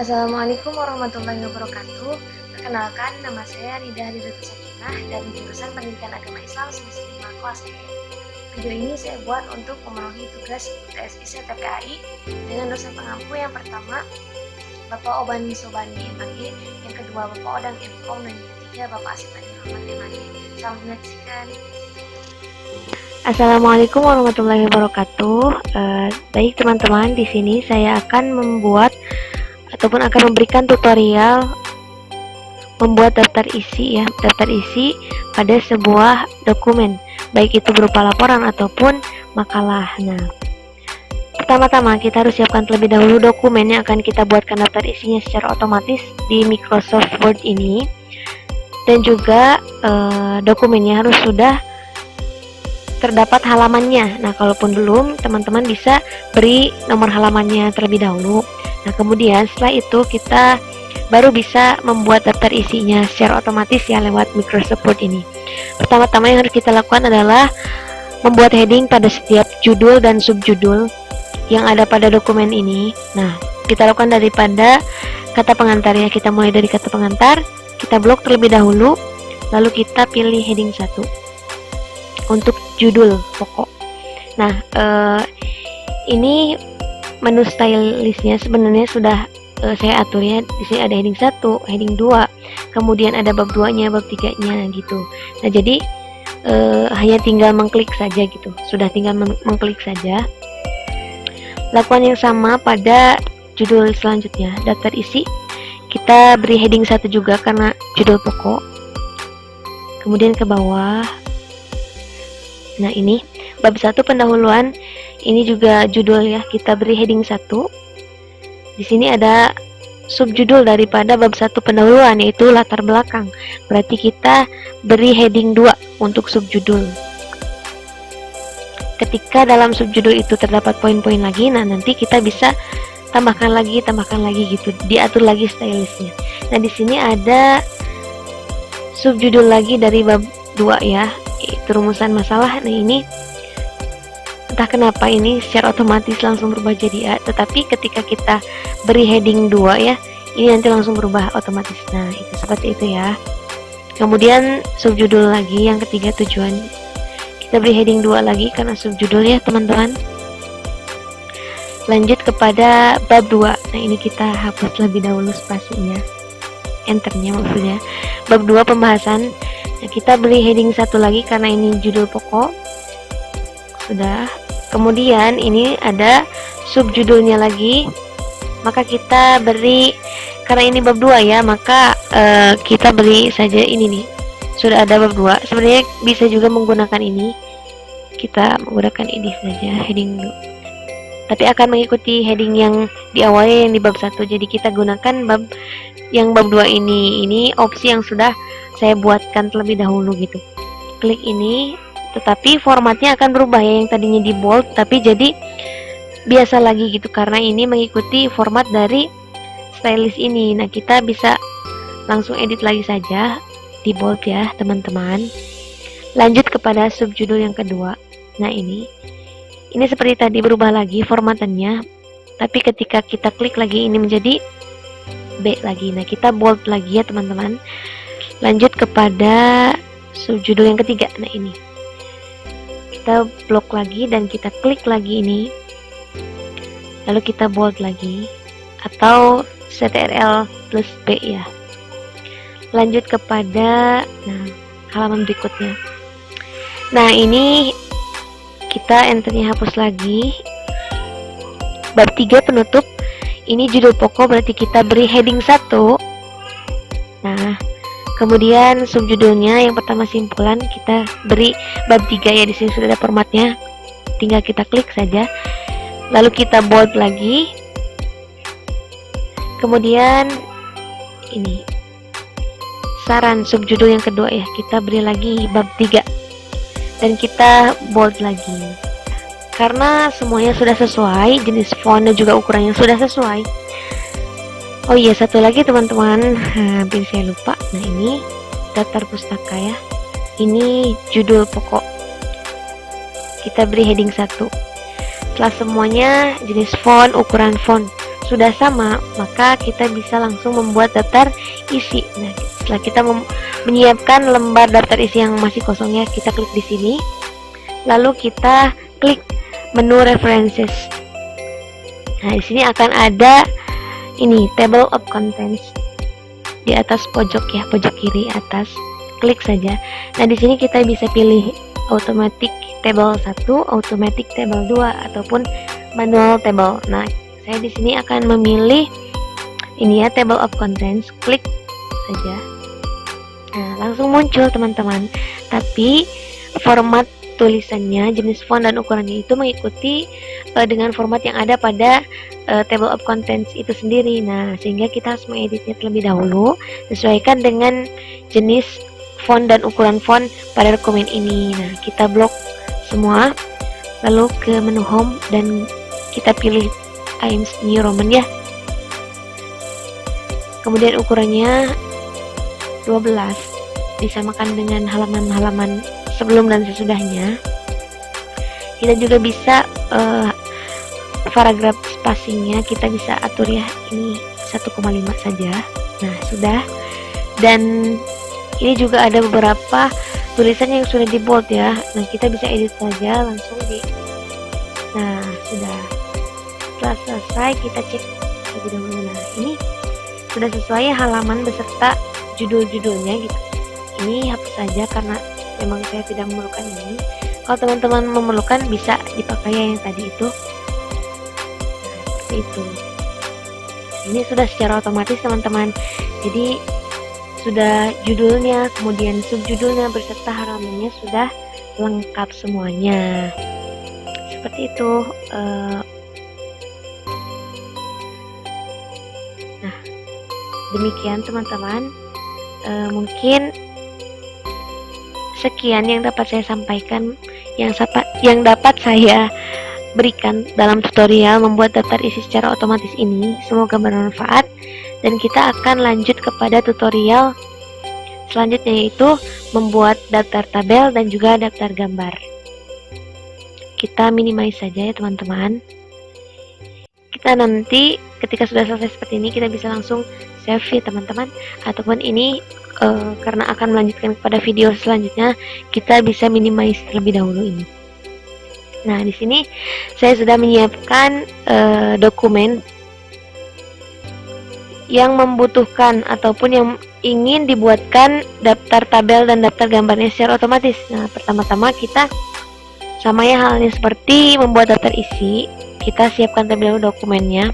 Assalamualaikum warahmatullahi wabarakatuh. Perkenalkan, nama saya Nida Hadidatul Sakinah dari jurusan Pendidikan Agama Islam semester 5 kelas E. Video ini saya buat untuk memenuhi tugas UTS TPAI dengan dosen pengampu yang pertama Bapak Obani Sobandi MAG, yang kedua Bapak Odang Mkom, dan yang ketiga Bapak Asif Adi Rahmat MAG. Selamat menyaksikan. Assalamualaikum warahmatullahi wabarakatuh. Baik teman-teman, di sini saya akan membuat ataupun akan memberikan tutorial membuat daftar isi daftar isi pada sebuah dokumen, baik itu berupa laporan ataupun makalah. Nah, pertama-tama kita harus siapkan terlebih dahulu dokumen yang akan kita buatkan daftar isinya secara otomatis di Microsoft Word ini, dan juga dokumennya harus sudah terdapat halamannya. Nah, kalaupun belum, teman-teman bisa beri nomor halamannya terlebih dahulu. Nah, kemudian setelah itu kita baru bisa membuat daftar isinya secara otomatis lewat Microsoft Word ini. Pertama-tama yang harus kita lakukan adalah membuat heading pada setiap judul dan subjudul yang ada pada dokumen ini. Nah, kita lakukan daripada kata pengantar ya. Kita mulai dari kata pengantar, kita blok terlebih dahulu, lalu kita pilih heading 1 untuk judul pokok. Nah, ini menu stylistnya sebenarnya sudah saya atur ya. Di sini ada heading 1, heading 2, kemudian ada bab 2-nya, bab 3-nya gitu. Nah, jadi hanya tinggal mengklik saja gitu. Sudah tinggal mengklik saja. Lakukan yang sama pada judul selanjutnya, daftar isi. Kita beri heading 1 juga karena judul pokok. Kemudian ke bawah. Nah, ini bab 1 pendahuluan, ini juga judul ya, kita beri heading 1. Di sini ada subjudul daripada bab 1 pendahuluan, yaitu latar belakang. Berarti kita beri heading 2 untuk subjudul. Ketika dalam subjudul itu terdapat poin-poin lagi, nah nanti kita bisa tambahkan lagi gitu, diatur lagi stylistnya. Nah, di sini ada subjudul lagi dari bab 2 ya, itu rumusan masalah. Nah, ini entah kenapa ini secara otomatis langsung berubah jadi A, tetapi ketika kita beri heading 2 ya, ini nanti langsung berubah otomatis. Nah, itu seperti itu ya. Kemudian subjudul lagi yang ketiga, tujuan. Kita beri heading 2 lagi karena subjudul ya teman-teman. Lanjut kepada bab 2. Nah, ini kita hapus lebih dahulu spasinya, enternya maksudnya. Bab 2 pembahasan. Nah, kita beri heading 1 lagi karena ini judul pokok. Sudah. Kemudian ini ada subjudulnya lagi. Maka kita beri, karena ini bab 2 ya, maka kita beri saja ini nih. Sudah ada bab 2. Sebenarnya bisa juga menggunakan ini. Kita menggunakan ini saja, heading 2. Tapi akan mengikuti heading yang di awalnya yang di bab 1. Jadi kita gunakan bab 2 ini. Ini opsi yang sudah saya buatkan terlebih dahulu gitu. Klik ini, tetapi formatnya akan berubah ya, yang tadinya di bold tapi jadi biasa lagi gitu, karena ini mengikuti format dari stylist ini. Nah, kita bisa langsung edit lagi saja di bold ya teman-teman. Lanjut kepada subjudul yang kedua. Nah, ini seperti tadi berubah lagi formatannya, tapi ketika kita klik lagi ini menjadi B lagi. Nah, kita bold lagi ya teman-teman. Lanjut kepada subjudul yang ketiga. Nah, ini kita blok lagi dan kita klik lagi ini, lalu kita bold lagi atau CTRL plus B ya. Lanjut kepada halaman berikutnya. Nah, ini kita enternya hapus lagi. Bab 3 penutup. Ini judul pokok, berarti kita beri heading 1. Nah, kemudian subjudulnya yang pertama simpulan, kita beri bab 3 ya. Di sini sudah ada formatnya. Tinggal kita klik saja. Lalu kita bold lagi. Kemudian ini saran subjudul yang kedua ya. Kita beri lagi bab 3. Dan kita bold lagi. Karena semuanya sudah sesuai, jenis font dan juga ukurannya sudah sesuai. Oh iya, satu lagi teman-teman, hampir saya lupa. Nah, ini daftar pustaka ya. Ini judul pokok. Kita beri heading 1. Setelah semuanya jenis font, ukuran font sudah sama, maka kita bisa langsung membuat daftar isi. Nah, setelah kita menyiapkan lembar daftar isi yang masih kosong ya, kita klik di sini. Lalu kita klik menu references. Nah, di sini akan ada ini table of contents di atas pojok ya, pojok kiri atas. Klik saja. Nah, di sini kita bisa pilih automatic table 1, automatic table 2 ataupun manual table. Nah, saya di sini akan memilih ini ya, table of contents. Klik saja. Nah, langsung muncul teman-teman. Tapi format tulisannya, jenis font dan ukurannya itu mengikuti dengan format yang ada pada table of contents itu sendiri. Nah, sehingga kita harus mengeditnya terlebih dahulu, sesuaikan dengan jenis font dan ukuran font pada dokumen ini. Nah, kita blok semua, lalu ke menu home dan kita pilih Times New Roman ya. Kemudian ukurannya 12, disamakan dengan halaman-halaman sebelum dan sesudahnya. Kita juga bisa paragraf spacingnya kita bisa atur ya, ini 1,5 saja. Nah, sudah. Dan ini juga ada beberapa tulisan yang sudah di bold ya. Nah, kita bisa edit saja langsung di. Nah, sudah. Setelah selesai kita cek terlebih dahulu. Nah, ini sudah sesuai halaman beserta judul-judulnya gitu. Ini hapus saja karena memang saya tidak memerlukan ini. Kalau teman-teman memerlukan bisa dipakai yang tadi itu. Nah, seperti itu. Ini sudah secara otomatis teman-teman. Jadi sudah judulnya, kemudian subjudulnya beserta halamannya sudah lengkap semuanya. Seperti itu. Nah, demikian teman-teman. Mungkin sekian yang dapat saya sampaikan, yang dapat saya berikan dalam tutorial membuat daftar isi secara otomatis ini. Semoga bermanfaat dan kita akan lanjut kepada tutorial selanjutnya, yaitu membuat daftar tabel dan juga daftar gambar. Kita minimize saja ya teman-teman. Kita nanti ketika sudah selesai seperti ini, kita bisa langsung save ya teman-teman, ataupun ini karena akan melanjutkan kepada video selanjutnya, kita bisa minimize terlebih dahulu ini. Nah, di sini saya sudah menyiapkan dokumen yang membutuhkan ataupun yang ingin dibuatkan daftar tabel dan daftar gambarnya secara otomatis. Nah, pertama-tama kita sama ya halnya seperti membuat daftar isi, kita siapkan terlebih dahulu dokumennya.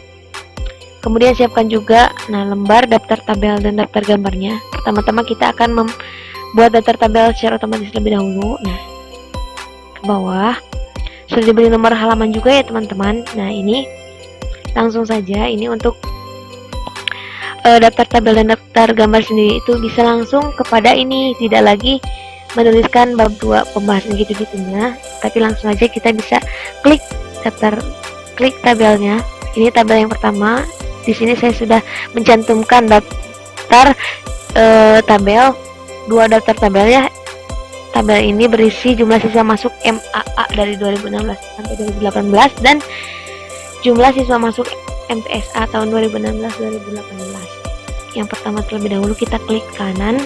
Kemudian siapkan juga lembar daftar tabel dan daftar gambarnya. Pertama-tama kita akan membuat daftar tabel secara otomatis terlebih dahulu. Nah, ke bawah sudah diberi nomor halaman juga ya teman-teman. Nah, ini langsung saja ini untuk daftar tabel dan daftar gambar sendiri itu bisa langsung kepada ini, tidak lagi menuliskan bab 2 pembahasan gitu-gitunya, tapi langsung aja kita bisa klik tabelnya. Ini tabel yang pertama. Di sini saya sudah mencantumkan daftar tabel, 2 daftar tabel ya. Tabel ini berisi jumlah siswa masuk MAA dari 2016 sampai 2018 dan jumlah siswa masuk MTSA tahun 2016-2018. Yang pertama terlebih dahulu kita klik kanan.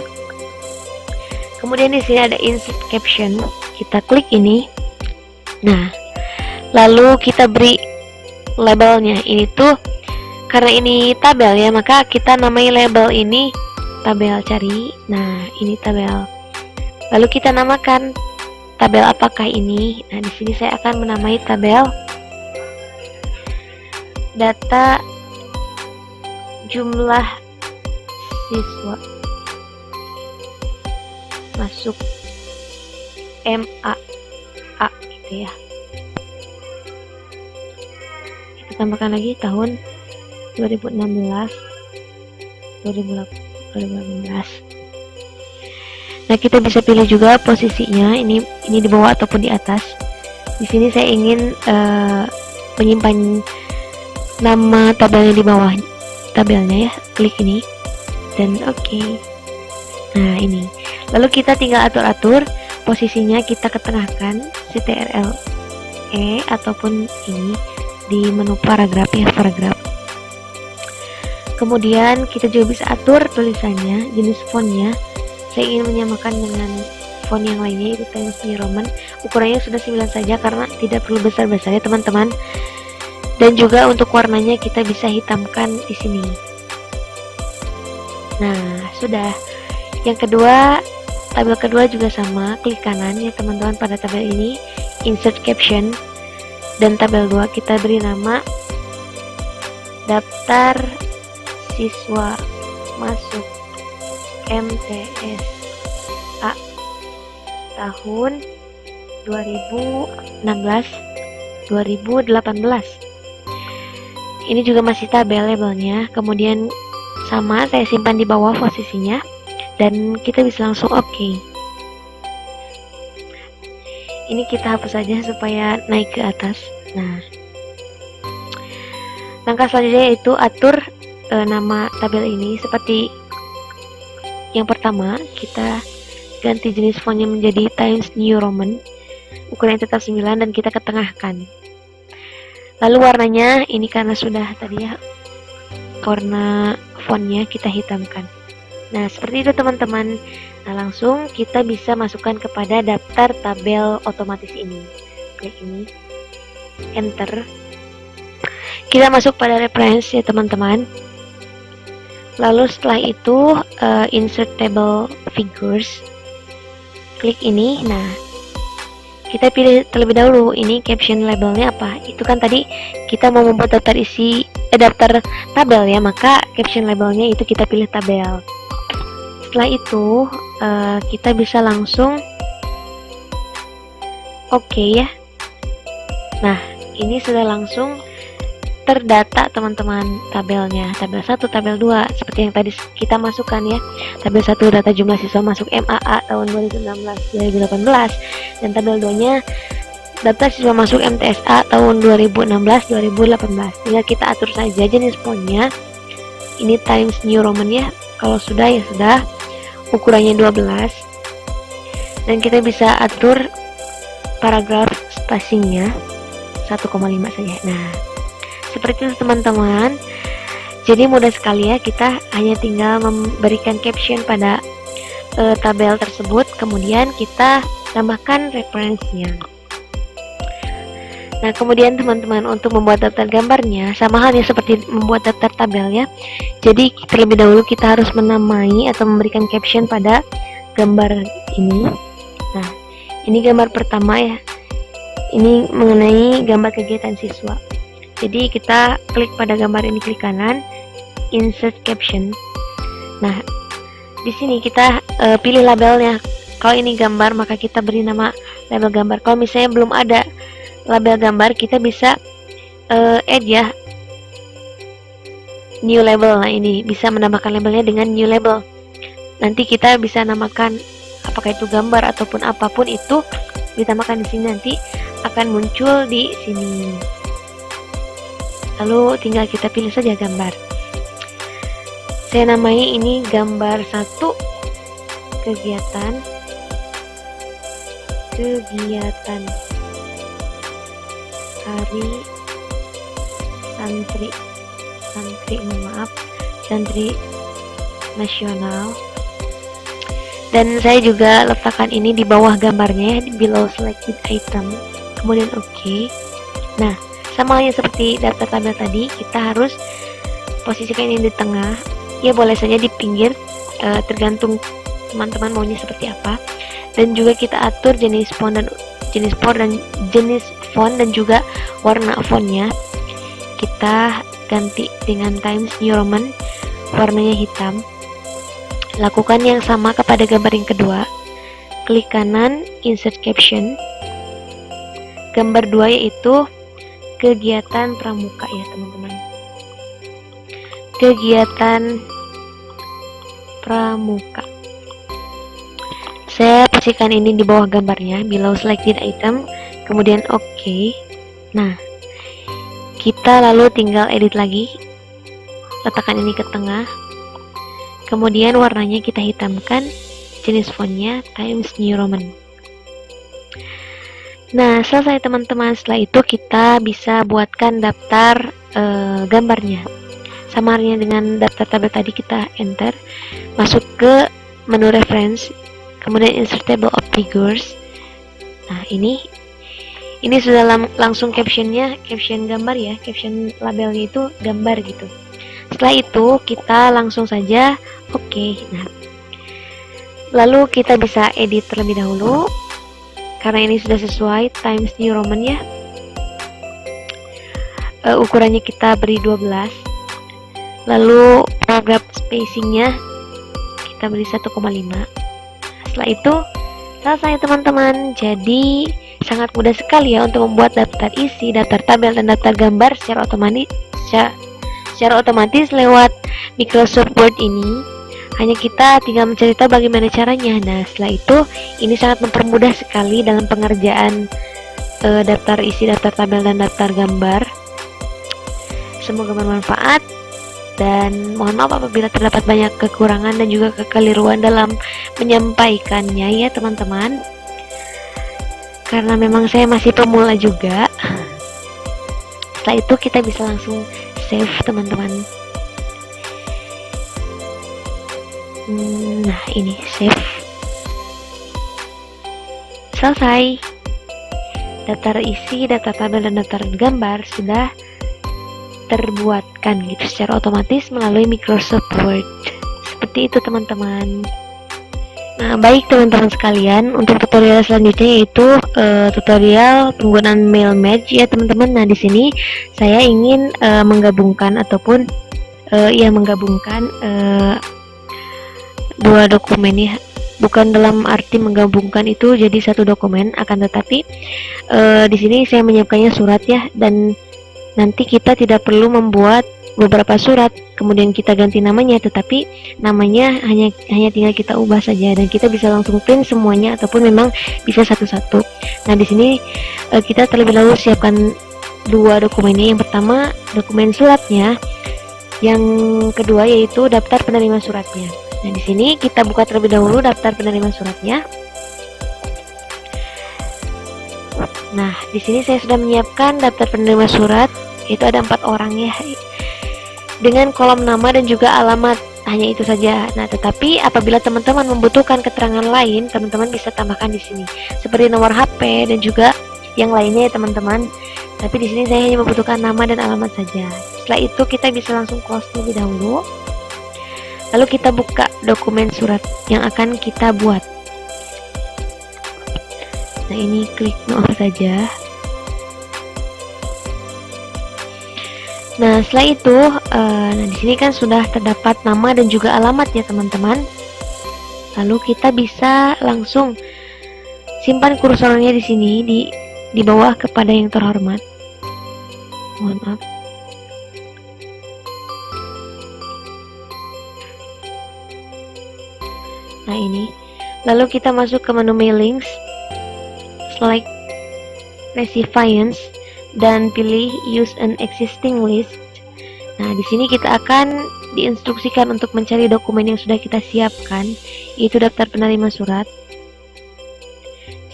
Kemudian di sini ada insert caption. Kita klik ini. Nah, lalu kita beri labelnya. Ini tuh karena ini tabel ya, maka kita namai label ini tabel cari. Nah, ini tabel. Lalu kita namakan tabel apakah ini? Nah, di sini saya akan menamai tabel data jumlah siswa masuk MAA gitu ya. Kita tambahkan lagi tahun 2016 2018. Nah, kita bisa pilih juga posisinya, ini di bawah ataupun di atas. Di sini saya ingin menyimpan nama tabelnya di bawah tabelnya ya. Klik ini dan oke. Nah, ini. Lalu kita tinggal atur-atur posisinya, kita ketengahkan CTRL E ataupun ini di menu paragraf ya, paragraf. Kemudian kita juga bisa atur tulisannya, jenis fontnya. Saya ingin menyamakan dengan font yang lainnya, yaitu Times New Roman. Ukurannya sudah 9 saja karena tidak perlu besar-besar ya teman-teman. Dan juga untuk warnanya kita bisa hitamkan di sini. Nah, sudah. Yang kedua, tabel kedua juga sama, klik kanan ya teman-teman pada tabel ini, insert caption. Dan tabel 2 kita beri nama daftar siswa masuk MTS A tahun 2016-2018. Ini juga masih tabel labelnya. Kemudian sama, saya simpan di bawah posisinya dan kita bisa langsung oke. Ini kita hapus saja supaya naik ke atas. Nah, langkah selanjutnya yaitu atur nama tabel ini. Seperti yang pertama, kita ganti jenis fontnya menjadi Times New Roman, ukuran tetap 9 dan kita ketengahkan. Lalu warnanya ini karena sudah tadi ya warna fontnya kita hitamkan. Nah, seperti itu teman-teman. Nah, langsung kita bisa masukkan kepada daftar tabel otomatis ini. Klik ini, enter. Kita masuk pada reference ya teman-teman. Lalu setelah itu insert table figures. Klik ini. Nah, kita pilih terlebih dahulu ini caption labelnya apa. Itu kan tadi kita mau membuat daftar daftar tabel ya, maka caption labelnya itu kita pilih tabel. Setelah itu kita bisa langsung oke ya. Nah, ini sudah langsung terdata teman-teman tabelnya, tabel 1, tabel 2 seperti yang tadi kita masukkan ya. Tabel 1 data jumlah siswa masuk MAA tahun 2016-2018 dan tabel 2 nya daftar siswa masuk MTSA tahun 2016-2018. Tinggal kita atur saja jenis fontnya. Ini Times New Roman ya. Kalau sudah ya sudah. Ukurannya 12. Dan kita bisa atur paragraf spacingnya 1,5 saja. Nah, seperti itu teman-teman. Jadi mudah sekali ya, kita hanya tinggal memberikan caption pada tabel tersebut, kemudian kita tambahkan referensinya. Nah, kemudian teman-teman untuk membuat daftar gambarnya sama halnya seperti membuat daftar tabel ya. Jadi terlebih dahulu kita harus menamai atau memberikan caption pada gambar ini. Nah, ini gambar pertama ya. Ini mengenai gambar kegiatan siswa. Jadi kita klik pada gambar ini, klik kanan, insert caption. Nah, di sini kita pilih labelnya. Kalau ini gambar maka kita beri nama label gambar. Kalau misalnya belum ada label gambar, kita bisa add ya new label. Nah, ini bisa menambahkan labelnya dengan new label. Nanti kita bisa namakan apakah itu gambar ataupun apapun itu ditambahkan di sini, nanti akan muncul di sini. Lalu tinggal kita pilih saja gambar. Saya namai ini gambar 1 kegiatan hari santri nasional. Dan saya juga letakkan ini di bawah gambarnya, di below selected item. Kemudian oke. Nah, sama halnya seperti daftar tabel tadi, kita harus posisikan ini di tengah. Ya, boleh saja di pinggir, tergantung teman-teman maunya seperti apa. Dan juga kita atur jenis font dan juga warna fontnya. Kita ganti dengan Times New Roman, warnanya hitam. Lakukan yang sama kepada gambar yang kedua. Klik kanan, insert caption. Gambar 2 yaitu kegiatan pramuka ya teman-teman. Kegiatan pramuka. Saya posisikan ini di bawah gambarnya, below selected item, kemudian oke. Nah, kita lalu tinggal edit lagi. Letakkan ini ke tengah. Kemudian warnanya kita hitamkan, jenis fontnya Times New Roman. Nah, selesai teman-teman. Setelah itu kita bisa buatkan daftar gambarnya. samarnya dengan daftar tabel tadi, kita enter, masuk ke menu reference, kemudian insert table of figures. Nah, ini sudah langsung caption gambar ya, caption labelnya itu gambar gitu. Setelah itu kita langsung saja oke. Nah, lalu kita bisa edit terlebih dahulu karena ini sudah sesuai Times New Roman ya. Ukurannya kita beri 12. Lalu paragraph spacingnya kita beri 1,5. Setelah itu selesai teman-teman. Jadi sangat mudah sekali ya untuk membuat daftar isi, daftar tabel, dan daftar gambar secara otomatis lewat Microsoft Word ini. Hanya kita tinggal mencari tahu bagaimana caranya. Nah, setelah itu ini sangat mempermudah sekali dalam pengerjaan daftar isi, daftar tabel, dan daftar gambar. Semoga bermanfaat, dan mohon maaf apabila terdapat banyak kekurangan dan juga kekeliruan dalam menyampaikannya ya teman-teman, karena memang saya masih pemula juga. Setelah itu kita bisa langsung save teman-teman. Nah, ini save. Selesai. Daftar isi, daftar tabel, dan daftar gambar sudah terbuatkan gitu secara otomatis melalui Microsoft Word. Seperti itu teman-teman. Nah, baik teman-teman sekalian, untuk tutorial selanjutnya yaitu tutorial penggunaan mail merge ya teman-teman. Nah, di sini saya ingin menggabungkan ataupun menggabungkan dua dokumen ya. Bukan dalam arti menggabungkan itu jadi satu dokumen, akan tetapi di sini saya menyiapkannya surat ya, dan nanti kita tidak perlu membuat beberapa surat kemudian kita ganti namanya, tetapi namanya hanya tinggal kita ubah saja, dan kita bisa langsung print semuanya ataupun memang bisa satu-satu. Nah, di sini kita terlebih dahulu siapkan dua dokumennya. Yang pertama dokumen suratnya, yang kedua yaitu daftar penerima suratnya. Nah, di sini kita buka terlebih dahulu daftar penerima suratnya. Nah, di sini saya sudah menyiapkan daftar penerima surat, itu ada 4 orang ya, dengan kolom nama dan juga alamat, hanya itu saja. Nah, tetapi apabila teman-teman membutuhkan keterangan lain, teman-teman bisa tambahkan di sini, seperti nomor HP dan juga yang lainnya ya teman-teman. Tapi di sini saya hanya membutuhkan nama dan alamat saja. Setelah itu kita bisa langsung close terlebih dahulu. Lalu kita buka dokumen surat yang akan kita buat. Nah, ini klik no saja. Nah, setelah itu, di sini kan sudah terdapat nama dan juga alamat ya teman-teman. Lalu kita bisa langsung simpan kursornya di sini di bawah kepada yang terhormat. Mohon maaf. Nah, ini. Lalu kita masuk ke menu mailings. Select recipients dan pilih use an existing list. Nah, di sini kita akan diinstruksikan untuk mencari dokumen yang sudah kita siapkan, yaitu daftar penerima surat.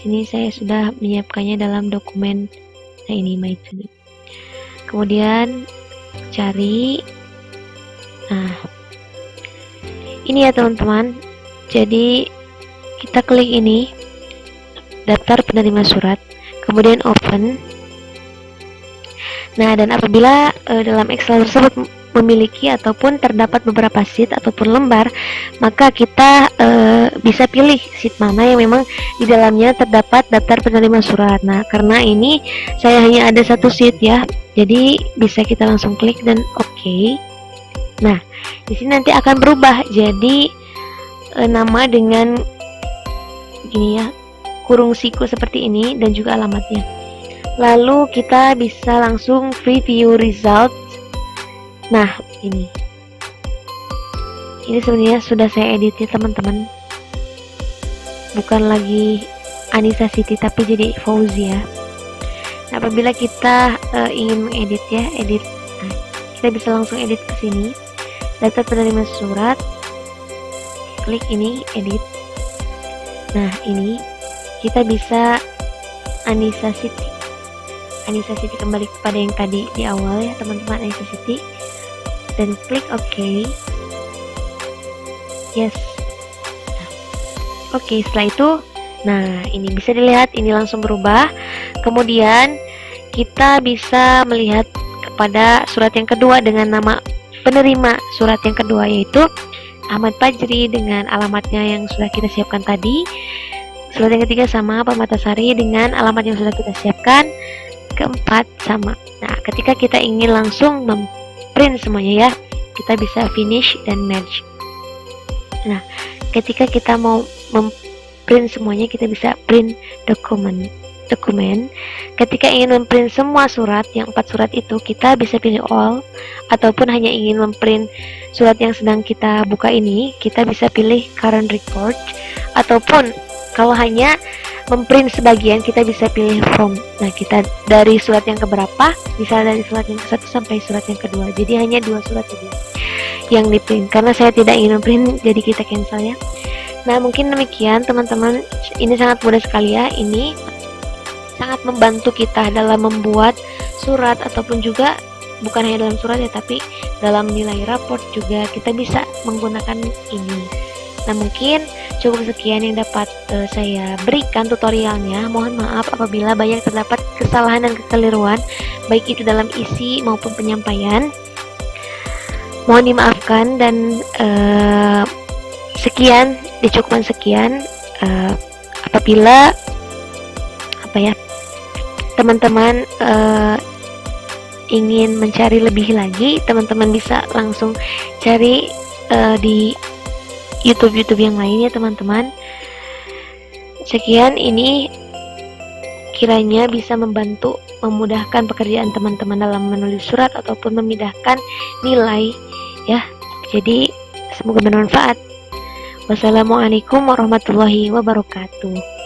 Sini saya sudah menyiapkannya dalam dokumen. Nah, ini my to do. Kemudian cari. Nah, ini ya teman-teman. Jadi kita klik ini, daftar penerima surat, kemudian open. Nah, dan apabila dalam Excel tersebut memiliki ataupun terdapat beberapa sheet ataupun lembar, maka kita bisa pilih sheet mana yang memang di dalamnya terdapat daftar penerima surat. Nah, karena ini saya hanya ada satu sheet ya, jadi bisa kita langsung klik dan oke. Nah, di sini nanti akan berubah jadi nama dengan gini ya, kurung siku seperti ini dan juga alamatnya. Lalu kita bisa langsung preview result. Nah, ini sebenarnya sudah saya edit ya teman-teman, bukan lagi Anissa Siti tapi jadi Fauzia. Nah, apabila kita ingin mengedit ya, edit, nah, kita bisa langsung edit ke sini, daftar penerima surat, klik ini edit. Nah, ini kita bisa Anissa Siti kembali kepada yang tadi di awal ya teman-teman, Anissa Siti. dan klik OK. Yes. Oke, setelah itu, nah ini bisa dilihat ini langsung berubah. Kemudian kita bisa melihat kepada surat yang kedua dengan nama penerima surat yang kedua, yaitu Ahmad Fajri dengan alamatnya yang sudah kita siapkan tadi. Surat yang ketiga sama Permatasari dengan alamat yang sudah kita siapkan. Keempat sama. Nah, ketika kita ingin langsung memprint semuanya ya, kita bisa finish dan merge. Nah, ketika kita mau memprint semuanya, kita bisa print dokumen. Ketika ingin memprint semua surat, yang 4 surat itu, kita bisa pilih all, ataupun hanya ingin memprint surat yang sedang kita buka ini, kita bisa pilih current record, ataupun kalau hanya memprint sebagian, kita bisa pilih from. Nah, kita dari surat yang keberapa, misalnya dari surat yang ke-1 sampai surat yang kedua. Jadi hanya 2 surat saja yang diprint. Karena saya tidak ingin memprint, jadi kita cancel ya. Nah, mungkin demikian teman-teman. Ini sangat mudah sekali ya. Ini sangat membantu kita dalam membuat surat, ataupun juga bukan hanya dalam surat ya, tapi dalam nilai raport juga kita bisa menggunakan ini. Nah, mungkin cukup sekian yang dapat saya berikan tutorialnya. Mohon maaf apabila banyak terdapat kesalahan dan kekeliruan, baik itu dalam isi maupun penyampaian. Mohon dimaafkan dan sekian, dicukupkan sekian. Apabila teman-teman ingin mencari lebih lagi, teman-teman bisa langsung cari di YouTube yang lainnya teman-teman. Sekian, ini kiranya bisa membantu memudahkan pekerjaan teman-teman dalam menulis surat ataupun memindahkan nilai ya. Jadi semoga bermanfaat. Wassalamualaikum warahmatullahi wabarakatuh.